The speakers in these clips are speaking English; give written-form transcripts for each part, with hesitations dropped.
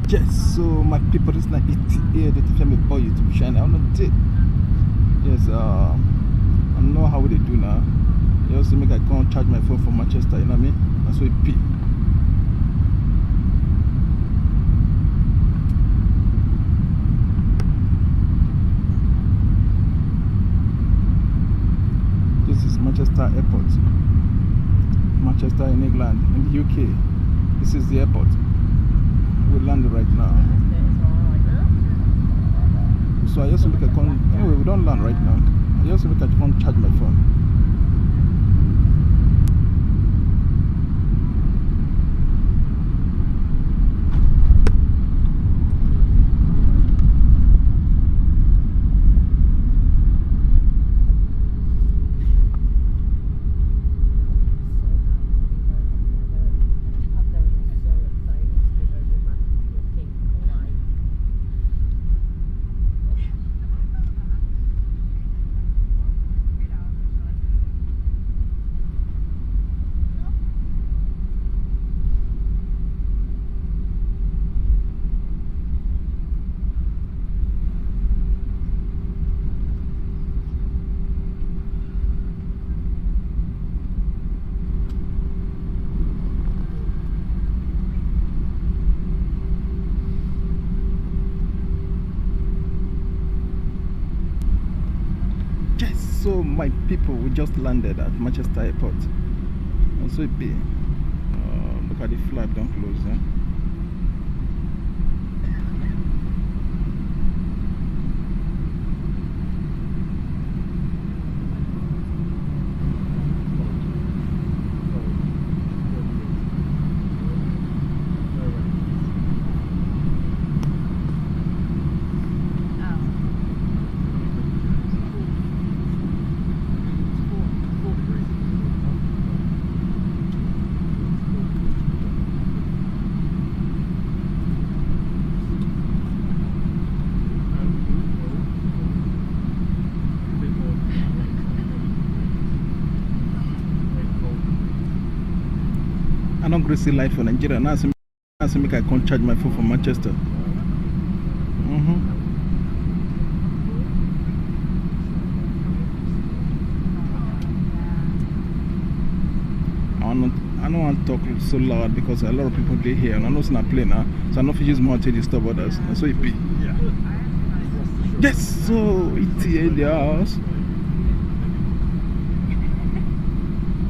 Yes, so my people, this night here the family boy you to be shining. I don't know it. Yes, I know how they do now. You also make I can't charge my phone from Manchester, you know what I mean? That's what it be. This is Manchester Airport. Manchester in England, in the UK. This is the airport. We landed right now. So I just make a anyway, we don't land right now. I just make a charge my phone. So my people, we just landed at Manchester Airport. And so it be. Look at the flag, don't close. Eh? I'm not going to see life for Nigeria. Now I make I can't charge my phone from Manchester. I don't want to talk so loud because a lot of people play here and I know it's not playing now. So I know if you use more to disturb others. And so it be. Yeah. Yes, so it's here in the house.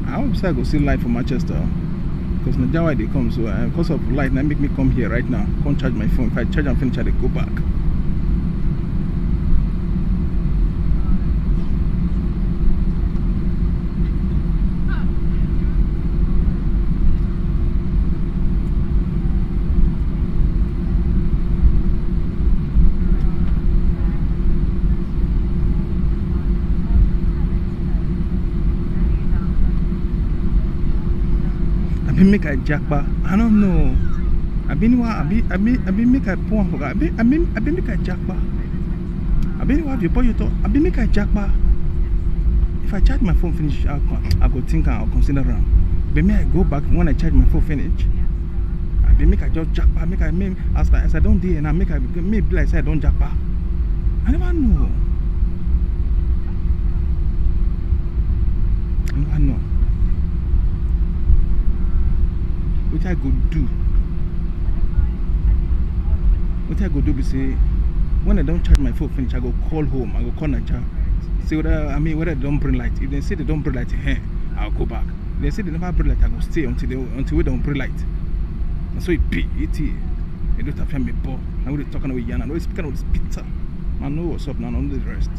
I hope I go see life for Manchester. Because now why they come, so because of light, now make me come here right now. Can't charge my phone. If I charge and finish, I go back. Make a jackpot. I don't know. I've been make a point. I've been make a jackpot. I've been what you put you to. I've been make a jackpot. If I charge my phone finish, I'll go think and I'll consider around. But may I go back when I charge my phone finish? I've been make a just jackpot. Make I mean as I don't do and I make a maybe like I don't jackpot. I never know. I never know. What I go do? What I go do be say when I don't charge my phone finish, I go call home. I go call Naija. See whether whether they don't bring light. If they say they don't bring light, I'll go back. If they say they never bring light, I go stay until we don't bring light. And so it be it. They don't have me ball. I will talking with Yana. I know speaking with this pizza. I know what's up now. I know the rest.